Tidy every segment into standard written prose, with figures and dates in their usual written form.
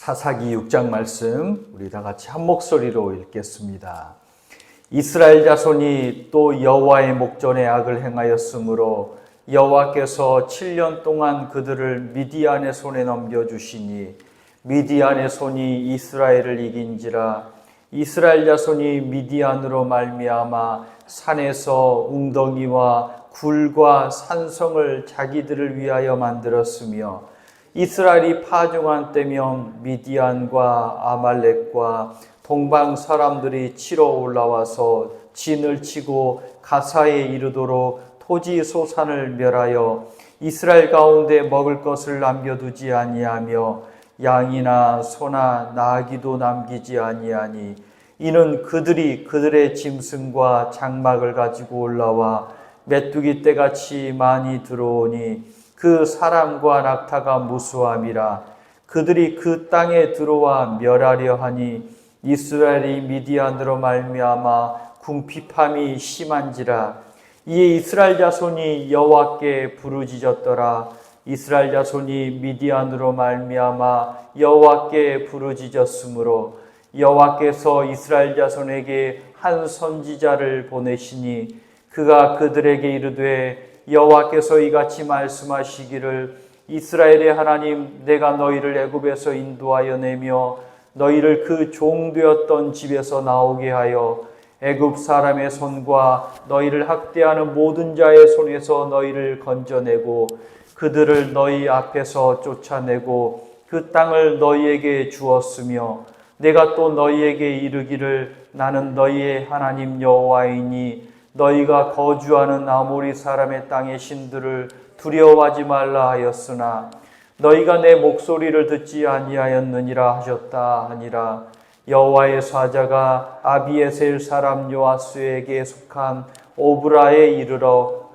사사기 6장 말씀 우리 다 같이 한 목소리로 읽겠습니다. 이스라엘 자손이 또 여호와의 목전에 악을 행하였으므로 여호와께서 7년 동안 그들을 미디안의 손에 넘겨주시니 미디안의 손이 이스라엘을 이긴지라. 이스라엘 자손이 미디안으로 말미암아 산에서 웅덩이와 굴과 산성을 자기들을 위하여 만들었으며 이스라엘이 파종한 때면 미디안과 아말렉과 동방 사람들이 치러 올라와서 진을 치고 가사에 이르도록 토지 소산을 멸하여 이스라엘 가운데 먹을 것을 남겨두지 아니하며 양이나 소나 나귀도 남기지 아니하니 이는 그들이 그들의 짐승과 장막을 가지고 올라와 메뚜기 떼같이 많이 들어오니 그 사람과 낙타가 무수함이라. 그들이 그 땅에 들어와 멸하려 하니 이스라엘이 미디안으로 말미암아 궁핍함이 심한지라. 이에 이스라엘 자손이 여호와께 부르짖었더라. 이스라엘 자손이 미디안으로 말미암아 여호와께 부르짖었으므로 여호와께서 이스라엘 자손에게 한 선지자를 보내시니 그가 그들에게 이르되 여호와께서 이같이 말씀하시기를 이스라엘의 하나님 내가 너희를 애굽에서 인도하여 내며 너희를 그 종되었던 집에서 나오게 하여 애굽 사람의 손과 너희를 학대하는 모든 자의 손에서 너희를 건져내고 그들을 너희 앞에서 쫓아내고 그 땅을 너희에게 주었으며 내가 또 너희에게 이르기를 나는 너희의 하나님 여호와이니 너희가 거주하는 아모리 사람의 땅의 신들을 두려워하지 말라 하였으나 너희가 내 목소리를 듣지 아니하였느니라 하셨다 하니라. 여호와의 사자가 아비에셀 사람 요아스에게 속한 오브라에 이르러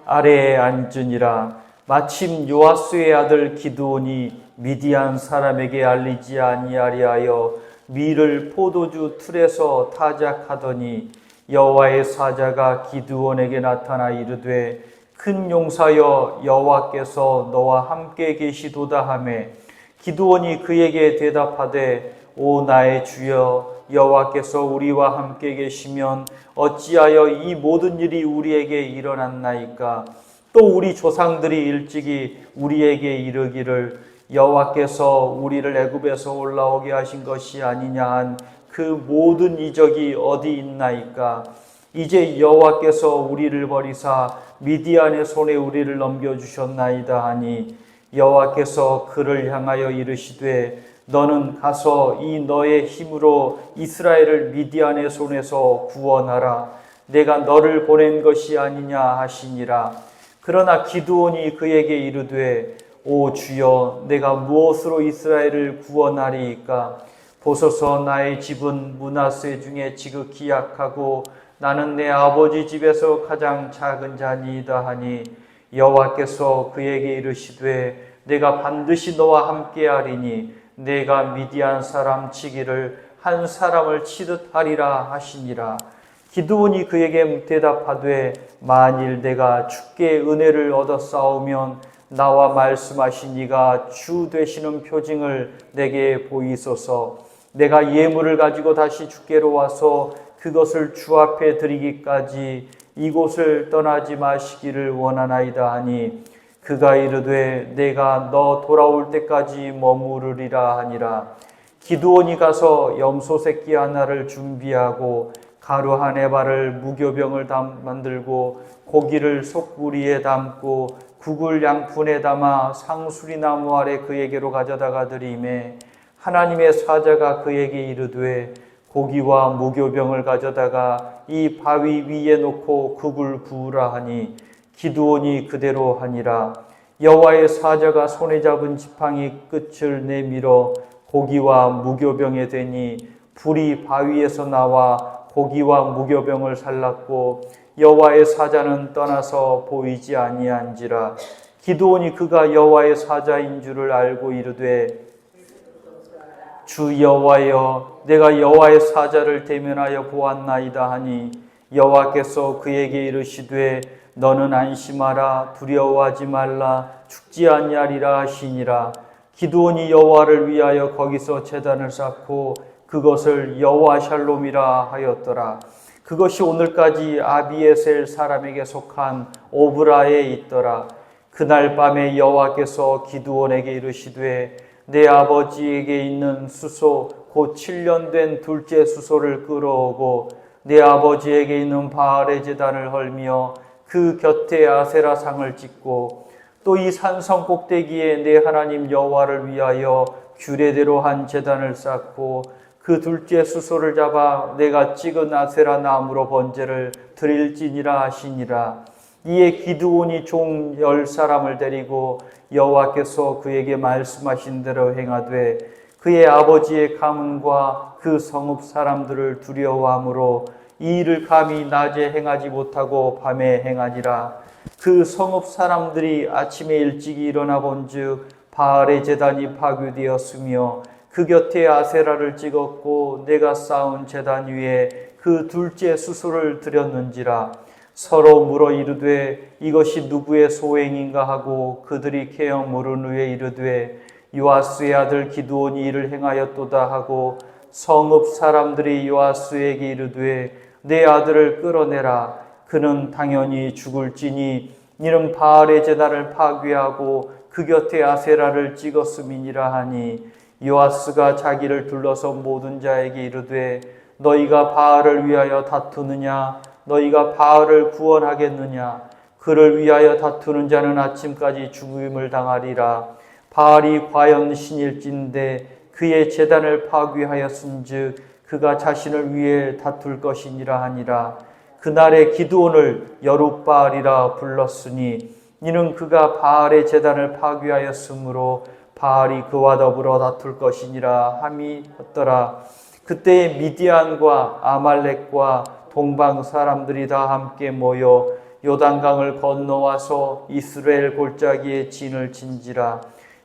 아래에 앉으니라. 마침 요아스의 아들 기드온이 미디안 사람에게 알리지 아니하리하여 밀을 포도주 틀에서 타작하더니 여호와의 사자가 기드온에게 나타나 이르되 큰 용사여 여호와께서 너와 함께 계시도다 하매 기드온이 그에게 대답하되 오 나의 주여 여호와께서 우리와 함께 계시면 어찌하여 이 모든 일이 우리에게 일어났나이까. 또 우리 조상들이 일찍이 우리에게 이르기를 여호와께서 우리를 애굽에서 올라오게 하신 것이 아니냐 한 그 모든 이적이 어디 있나이까. 이제 여호와께서 우리를 버리사 미디안의 손에 우리를 넘겨주셨나이다 하니 여호와께서 그를 향하여 이르시되 너는 가서 이 너의 힘으로 이스라엘을 미디안의 손에서 구원하라. 내가 너를 보낸 것이 아니냐 하시니라. 그러나 기드온이 그에게 이르되 오 주여 내가 무엇으로 이스라엘을 구원하리이까. 보소서 나의 집은 므낫세 중에 지극히 약하고 나는 내 아버지 집에서 가장 작은 자니이다 하니 여호와께서 그에게 이르시되 내가 반드시 너와 함께하리니 내가 미디안 사람 치기를 한 사람을 치듯 하리라 하시니라. 기드온이 그에게 대답하되 만일 내가 주께 은혜를 얻었사오면 나와 말씀하신 이가 주 되시는 표징을 내게 보이소서. 내가 예물을 가지고 다시 주께로 와서 그것을 주 앞에 드리기까지 이곳을 떠나지 마시기를 원하나이다 하니 그가 이르되 내가 너 돌아올 때까지 머무르리라 하니라. 기드온이 가서 염소 새끼 하나를 준비하고 가루 한 에바를 무교병을 만들고 고기를 솥구리에 담고 국을 양푼에 담아 상수리나무 아래 그에게로 가져다가 드리매 하나님의 사자가 그에게 이르되 고기와 무교병을 가져다가 이 바위 위에 놓고 국을 부으라 하니 기드온이 그대로 하니라. 여호와의 사자가 손에 잡은 지팡이 끝을 내밀어 고기와 무교병에 대니 불이 바위에서 나와 고기와 무교병을 살랐고 여호와의 사자는 떠나서 보이지 아니한지라. 기드온이 그가 여호와의 사자인 줄을 알고 이르되 주 여호와여 내가 여호와의 사자를 대면하여 보았나이다 하니 여호와께서 그에게 이르시되 너는 안심하라 두려워하지 말라 죽지 아니하리라 하시니라. 기드온이 여호와를 위하여 거기서 제단을 쌓고 그것을 여호와 샬롬이라 하였더라. 그것이 오늘까지 아비에셀 사람에게 속한 오브라에 있더라. 그날 밤에 여호와께서 기드온에게 이르시되 내 아버지에게 있는 수소 곧 7년 된 둘째 수소를 끌어오고 내 아버지에게 있는 바알의 제단을 헐며 그 곁에 아세라 상을 짓고 또 이 산성 꼭대기에 내 하나님 여호와를 위하여 규례대로 한 제단을 쌓고 그 둘째 수소를 잡아 내가 찍은 아세라 나무로 번제를 드릴지니라 하시니라. 이에 기드온이 종 10사람을 데리고 여호와께서 그에게 말씀하신 대로 행하되 그의 아버지의 가문과 그 성읍 사람들을 두려워하므로 이 일을 감히 낮에 행하지 못하고 밤에 행하니라. 그 성읍 사람들이 아침에 일찍이 일어나 본즉 바알의 제단이 파괴되었으며 그 곁에 아세라를 찍었고 내가 쌓은 제단 위에 그 둘째 수소를 드렸는지라. 서로 물어 이르되 이것이 누구의 소행인가 하고 그들이 캐어 물은 후에 이르되 요아스의 아들 기드온이 이를 행하였도다 하고 성읍 사람들이 요아스에게 이르되 내 아들을 끌어내라. 그는 당연히 죽을지니 이는 바알의 제단을 파괴하고 그 곁에 아세라를 찍었음이니라 하니 요아스가 자기를 둘러서 모든 자에게 이르되 너희가 바알을 위하여 다투느냐 너희가 바알을 구원하겠느냐 그를 위하여 다투는 자는 아침까지 죽임을 당하리라. 바알이 과연 신일진데 그의 제단을 파괴하였은즉 그가 자신을 위해 다툴 것이니라 하니라. 그날에 기드온을 여룻바알이라 불렀으니 이는 그가 바알의 제단을 파괴하였으므로 바알이 그와 더불어 다툴 것이니라 함이었더라. 그때에 미디안과 아말렉과 동방 사람들이 다 함께 모여 요단강을 건너와서 이스라엘 골짜기에 진을 친지라.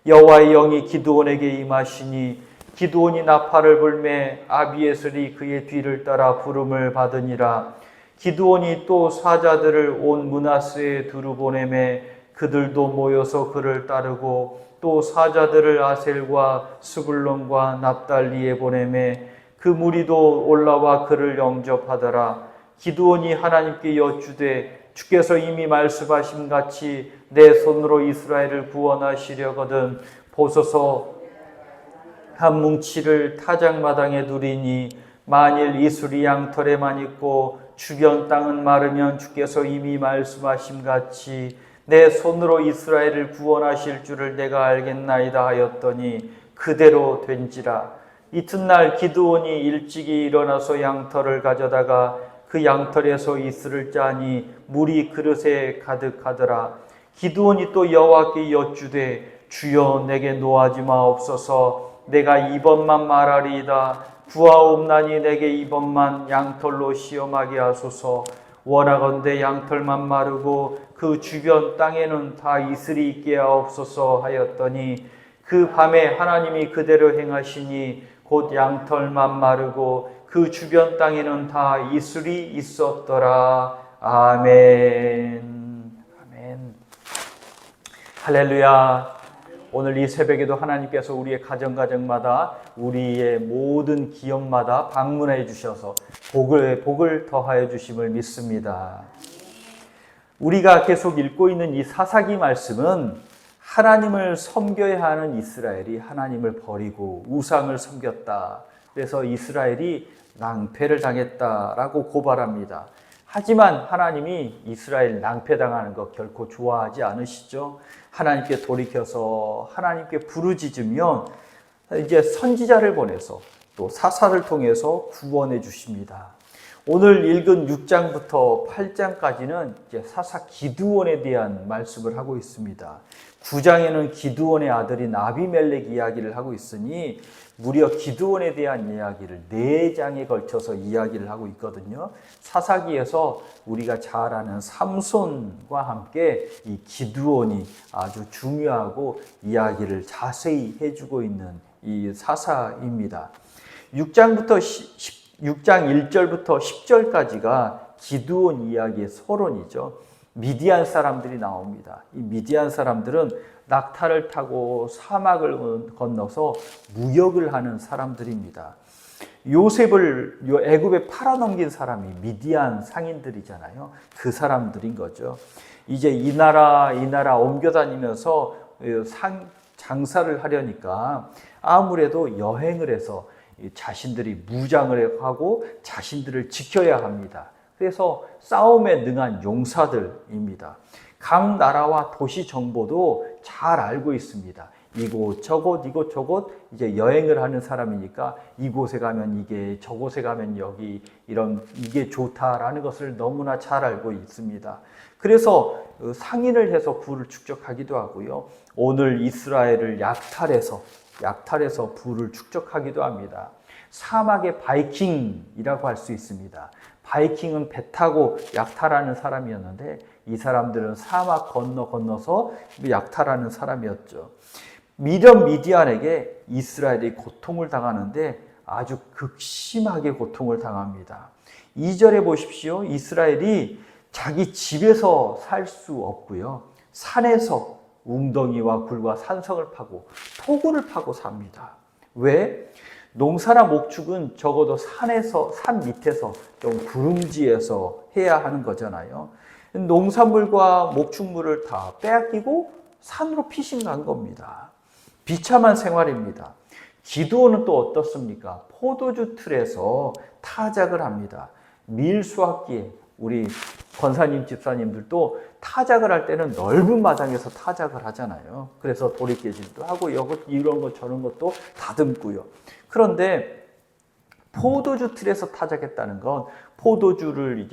여호와의 영이 기드온에게 임하시니 기드온이 나팔을 불매 아비에셀이 그의 뒤를 따라 부름을 받으니라. 기드온이 또 사자들을 온 므낫세에 두루 보내매 그들도 모여서 그를 따르고 또 사자들을 아셀과 스불론과 납달리에 보내매 그 무리도 올라와 그를 영접하더라. 기드온이 하나님께 여쭈되 주께서 이미 말씀하신 같이 내 손으로 이스라엘을 구원하시려거든 보소서 한 뭉치를 타작마당에 두리니 만일 이슬이 양털에만 있고 주변 땅은 마르면 주께서 이미 말씀하신 같이 내 손으로 이스라엘을 구원하실 줄을 내가 알겠나이다 하였더니 그대로 된지라. 이튿날 기드온이 일찍이 일어나서 양털을 가져다가 그 양털에서 이슬을 짜니 물이 그릇에 가득하더라. 기드온이 또 여호와께 여쭈되 주여 내게 노하지 마옵소서. 내가 이번만 말하리이다. 구하옵나니 내게 이번만 양털로 시험하게 하소서. 원하건대 양털만 마르고 그 주변 땅에는 다 이슬이 있게 하옵소서 하였더니 그 밤에 하나님이 그대로 행하시니 곧 양털만 마르고 그 주변 땅에는 다 이슬이 있었더라. 아멘. 아멘. 할렐루야. 오늘 이 새벽에도 하나님께서 우리의 가정마다 우리의 모든 기업마다 방문해 주셔서 복을 더하여 주심을 믿습니다. 우리가 계속 읽고 있는 이 사사기 말씀은 하나님을 섬겨야 하는 이스라엘이 하나님을 버리고 우상을 섬겼다. 그래서 이스라엘이 낭패를 당했다라고 고발합니다. 하지만 하나님이 이스라엘 낭패당하는 것 결코 좋아하지 않으시죠. 하나님께 돌이켜서 하나님께 부르짖으면 이제 선지자를 보내서 또 사사를 통해서 구원해 주십니다. 오늘 읽은 6장부터 8장까지는 이제 사사 기드온에 대한 말씀을 하고 있습니다. 9장에는 기드온의 아들인 아비멜렉 이야기를 하고 있으니 무려 기드온에 대한 이야기를 4장에 걸쳐서 이야기를 하고 있거든요. 사사기에서 우리가 잘 아는 삼손과 함께 이 기드온이 아주 중요하고 이야기를 자세히 해주고 있는 이 사사입니다. 6장 1절부터 10절까지가 기드온 이야기의 서론이죠. 미디안 사람들이 나옵니다. 이 미디안 사람들은 낙타를 타고 사막을 건너서 무역을 하는 사람들입니다. 요셉을 애굽에 팔아넘긴 사람이 미디안 상인들이잖아요. 그 사람들인 거죠. 이제 이 나라 옮겨다니면서 장사를 하려니까 아무래도 여행을 해서 자신들이 무장을 하고 자신들을 지켜야 합니다. 그래서 싸움에 능한 용사들입니다. 각 나라와 도시 정보도 잘 알고 있습니다. 이곳 저곳 이제 여행을 하는 사람이니까 이곳에 가면 이게, 저곳에 가면 여기, 이게 좋다라는 것을 너무나 잘 알고 있습니다. 그래서 상인을 해서 부를 축적하기도 하고요. 오늘 이스라엘을 약탈해서 부를 축적하기도 합니다. 사막의 바이킹이라고 할 수 있습니다. 바이킹은 배 타고 약탈하는 사람이었는데 이 사람들은 사막 건너서 약탈하는 사람이었죠. 미디안에게 이스라엘이 고통을 당하는데 아주 극심하게 고통을 당합니다. 2절에 보십시오. 이스라엘이 자기 집에서 살 수 없고요. 산에서 웅덩이와 굴과 산성을 파고 토굴을 파고 삽니다. 왜? 농사나 목축은 적어도 산 밑에서 좀 구름지에서 해야 하는 거잖아요. 농산물과 목축물을 다 빼앗기고 산으로 피신 간 겁니다. 비참한 생활입니다. 기드온은 또 어떻습니까? 포도주 틀에서 타작을 합니다. 밀수확기에 우리 권사님, 집사님들도 타작을 할 때는 넓은 마당에서 타작을 하잖아요. 그래서 도리깨질도 하고 이런 것 저런 것도 다듬고요. 그런데 포도주 틀에서 타작했다는 건 포도를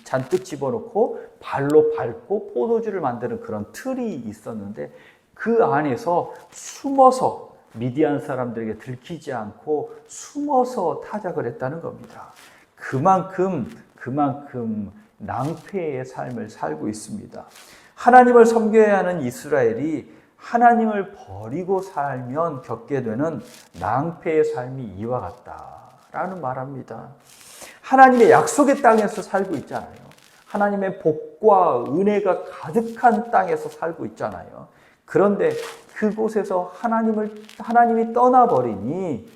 잔뜩 집어넣고 발로 밟고 포도주를 만드는 그런 틀이 있었는데 그 안에서 숨어서 미디안 사람들에게 들키지 않고 숨어서 타작을 했다는 겁니다. 그만큼 낭패의 삶을 살고 있습니다. 하나님을 섬겨야 하는 이스라엘이 하나님을 버리고 살면 겪게 되는 낭패의 삶이 이와 같다라는 말합니다. 하나님의 약속의 땅에서 살고 있잖아요. 하나님의 복과 은혜가 가득한 땅에서 살고 있잖아요. 그런데 그곳에서 하나님이 떠나버리니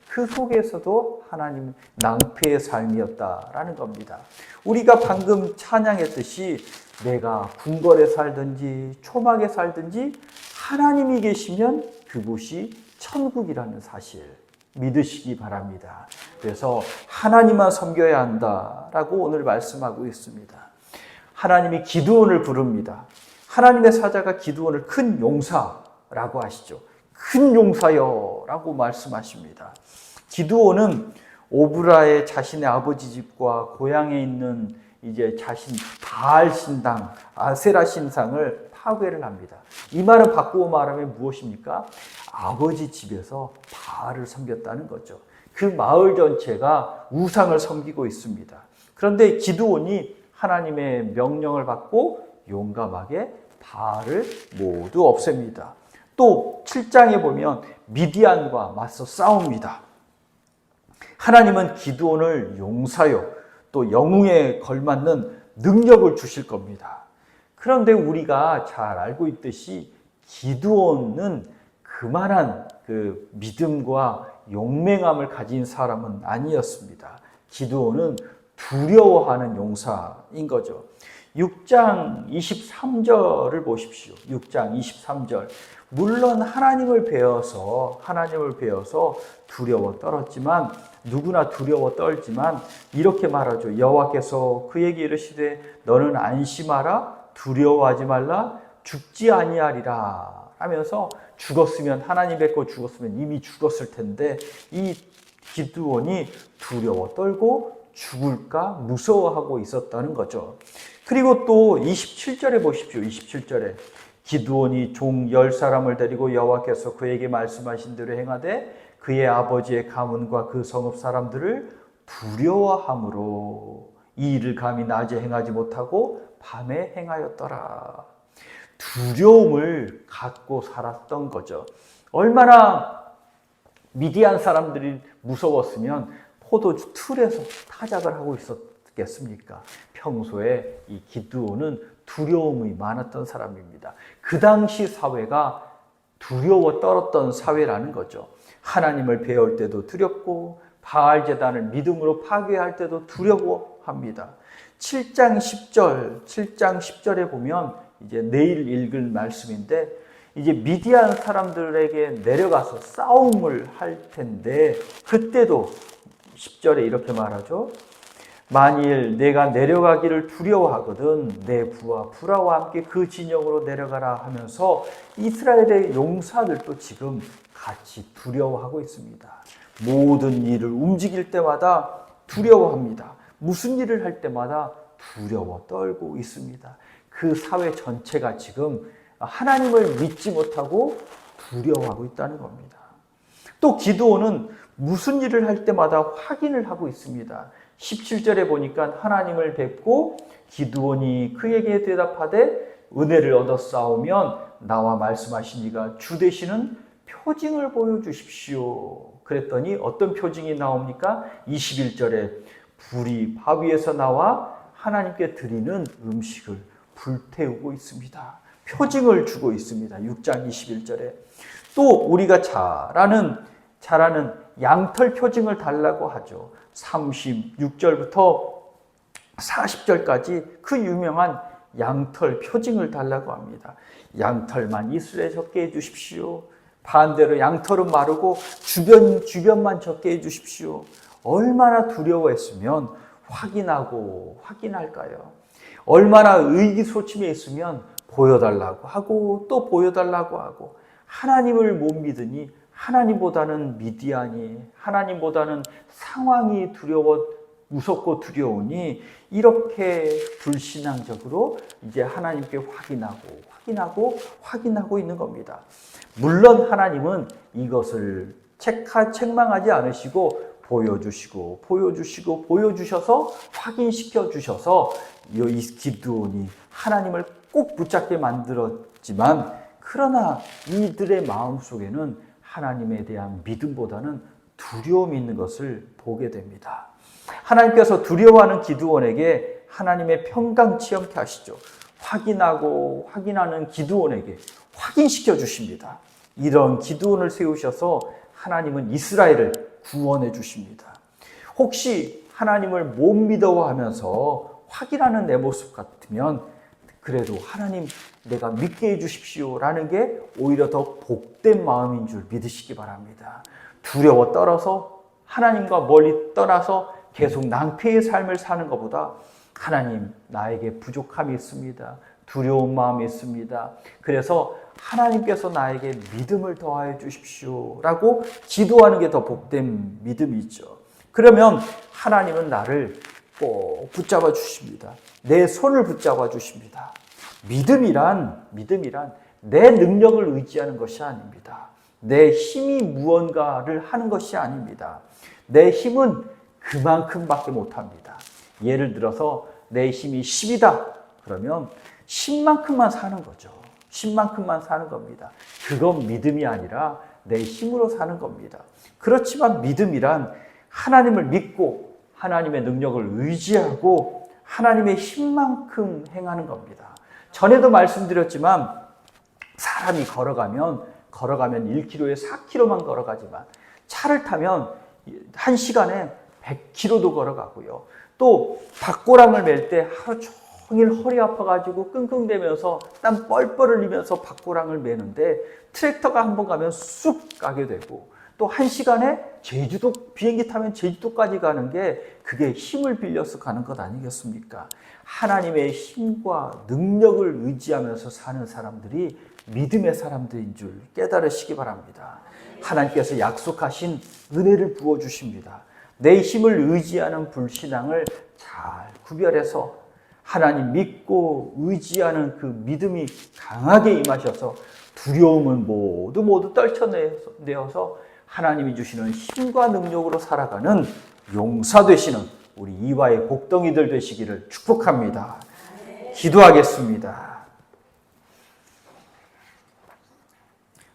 그 속에서도 하나님 낭패의 삶이었다라는 겁니다. 우리가 방금 찬양했듯이 내가 궁궐에 살든지 초막에 살든지 하나님이 계시면 그곳이 천국이라는 사실 믿으시기 바랍니다. 그래서 하나님만 섬겨야 한다라고 오늘 말씀하고 있습니다. 하나님이 기드온을 부릅니다. 하나님의 사자가 기드온을 큰 용사라고 하시죠. 큰 용사여 라고 말씀하십니다. 기드온은 오브라의 자신의 아버지 집과 고향에 있는 이제 자신 바알 신당, 아세라 신상을 파괴를 합니다. 이 말은 바꾸어 말하면 무엇입니까? 아버지 집에서 바알을 섬겼다는 거죠. 그 마을 전체가 우상을 섬기고 있습니다. 그런데 기드온이 하나님의 명령을 받고 용감하게 바알을 모두 없앱니다. 또 7장에 보면 미디안과 맞서 싸웁니다. 하나님은 기드온을 용사요 또 영웅에 걸맞는 능력을 주실 겁니다. 그런데 우리가 잘 알고 있듯이 기드온은 그만한 그 믿음과 용맹함을 가진 사람은 아니었습니다. 기드온은 두려워하는 용사인 거죠. 6장 23절을 보십시오. 6장 23절. 물론 하나님을 배워서 두려워 떨었지만 누구나 두려워 떨지만 이렇게 말하죠. 여호와께서 그에게 이르시되 너는 안심하라 두려워하지 말라 죽지 아니하리라 하면서 죽었으면 하나님 뵙고 죽었으면 이미 죽었을 텐데 이 기드온이 두려워 떨고 죽을까 무서워하고 있었다는 거죠. 그리고 또 27절에 보십시오. 27절에 기드온이 종 10사람을 데리고 여호와께서 그에게 말씀하신 대로 행하되 그의 아버지의 가문과 그 성읍 사람들을 두려워함으로 이 일을 감히 낮에 행하지 못하고 밤에 행하였더라. 두려움을 갖고 살았던 거죠. 얼마나 미디안 사람들이 무서웠으면 포도주 틀에서 타작을 하고 있겠습니까? 평소에 이 기드온은 두려움이 많았던 사람입니다. 그 당시 사회가 두려워 떨었던 사회라는 거죠. 하나님을 배울 때도 두렵고 바알 제단을 믿음으로 파괴할 때도 두려워합니다. 7장 10절에 보면 이제 내일 읽을 말씀인데 이제 미디안 사람들에게 내려가서 싸움을 할 텐데 그때도 10절에 이렇게 말하죠. 만일 내가 내려가기를 두려워하거든 내 부하 부라와 함께 그 진영으로 내려가라 하면서 이스라엘의 용사들도 지금 같이 두려워하고 있습니다. 모든 일을 움직일 때마다 두려워합니다. 무슨 일을 할 때마다 두려워 떨고 있습니다. 그 사회 전체가 지금 하나님을 믿지 못하고 두려워하고 있다는 겁니다. 또 기드온은 무슨 일을 할 때마다 확인을 하고 있습니다. 17절에 보니까 하나님을 뵙고 기드온이 그에게 대답하되 은혜를 얻어 싸우면 나와 말씀하시니가 주 되시는 표징을 보여주십시오. 그랬더니 어떤 표징이 나옵니까? 21절에 불이 바위에서 나와 하나님께 드리는 음식을 불태우고 있습니다. 표징을 주고 있습니다. 6장 21절에 또 우리가 잘 아는 양털 표징을 달라고 하죠. 36절부터 40절까지 그 유명한 양털 표징을 달라고 합니다. 양털만 이스라엘에 적게 해주십시오. 반대로 양털은 마르고 주변만 적게 해주십시오. 얼마나 두려워했으면 확인할까요? 얼마나 의기소침해 있으면 보여달라고 하고 또 보여달라고 하고 하나님을 못 믿으니 하나님보다는 미디안이 하나님보다는 상황이 무섭고 두려우니 이렇게 불신앙적으로 이제 하나님께 확인하고 있는 겁니다. 물론 하나님은 이것을 책망하지 않으시고 보여주셔서 확인시켜 주셔서 이 기드온이 하나님을 꼭 붙잡게 만들었지만 그러나 이들의 마음속에는 하나님에 대한 믿음보다는 두려움이 있는 것을 보게 됩니다. 하나님께서 두려워하는 기드온에게 하나님의 평강 체험케 하시죠. 확인하는 기드온에게 확인시켜 주십니다. 이런 기드온을 세우셔서 하나님은 이스라엘을 구원해 주십니다. 혹시 하나님을 못 믿어하면서 확인하는 내 모습 같으면 그래도 하나님 내가 믿게 해주십시오 라는 게 오히려 더 복된 마음인 줄 믿으시기 바랍니다. 두려워 떨어서 하나님과 멀리 떠나서 계속 낭패의 삶을 사는 것보다 하나님 나에게 부족함이 있습니다. 두려운 마음이 있습니다. 그래서 하나님께서 나에게 믿음을 더하여 주십시오 라고 기도하는 게 더 복된 믿음이죠. 그러면 하나님은 나를 꼭 붙잡아 주십니다. 내 손을 붙잡아 주십니다. 믿음이란 내 능력을 의지하는 것이 아닙니다. 내 힘이 무언가를 하는 것이 아닙니다. 내 힘은 그만큼밖에 못합니다. 예를 들어서 내 힘이 10이다 그러면 10만큼만 사는 거죠. 10만큼만 사는 겁니다. 그건 믿음이 아니라 내 힘으로 사는 겁니다. 그렇지만 믿음이란 하나님을 믿고 하나님의 능력을 의지하고 하나님의 힘만큼 행하는 겁니다. 전에도 말씀드렸지만 사람이 걸어가면 1km에 4km만 걸어가지만 차를 타면 1시간에 100km도 걸어가고요. 또 밭고랑을 맬 때 하루 종일 허리 아파가지고 끙끙대면서 땀 뻘뻘 흘리면서 밭고랑을 매는데 트랙터가 한번 가면 쑥 가게 되고 또 1시간에 비행기 타면 제주도까지 가는 게 그게 힘을 빌려서 가는 것 아니겠습니까? 하나님의 힘과 능력을 의지하면서 사는 사람들이 믿음의 사람들인 줄 깨달으시기 바랍니다. 하나님께서 약속하신 은혜를 부어주십니다. 내 힘을 의지하는 불신앙을 잘 구별해서 하나님 믿고 의지하는 그 믿음이 강하게 임하셔서 두려움은 모두 떨쳐내어서 하나님이 주시는 힘과 능력으로 살아가는 용사 되시는 우리 이화의 복덩이들 되시기를 축복합니다. 기도하겠습니다.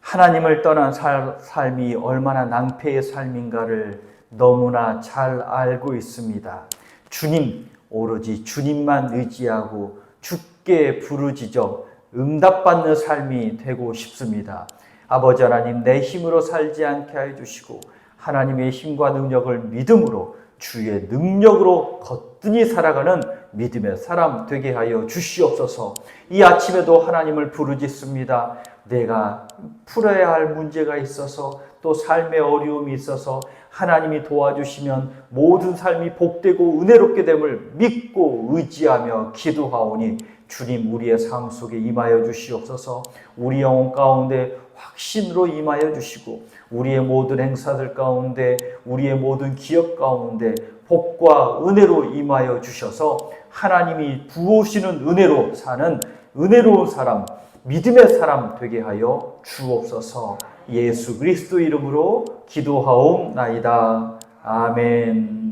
하나님을 떠난 삶이 얼마나 낭패의 삶인가를 너무나 잘 알고 있습니다. 주님, 오로지 주님만 의지하고 주께 부르짖어 응답받는 삶이 되고 싶습니다. 아버지 하나님, 내 힘으로 살지 않게 하여 주시고 하나님의 힘과 능력을 믿음으로 주의 능력으로 거뜬히 살아가는 믿음의 사람 되게 하여 주시옵소서. 이 아침에도 하나님을 부르짖습니다. 내가 풀어야 할 문제가 있어서 또 삶의 어려움이 있어서 하나님이 도와주시면 모든 삶이 복되고 은혜롭게 됨을 믿고 의지하며 기도하오니 주님, 우리의 삶 속에 임하여 주시옵소서. 우리 영혼 가운데 확신으로 임하여 주시고 우리의 모든 행사들 가운데, 우리의 모든 기업 가운데 복과 은혜로 임하여 주셔서 하나님이 부으시는 은혜로 사는 은혜로운 사람, 믿음의 사람 되게 하여 주옵소서. 예수 그리스도 이름으로 기도하옵나이다. 아멘.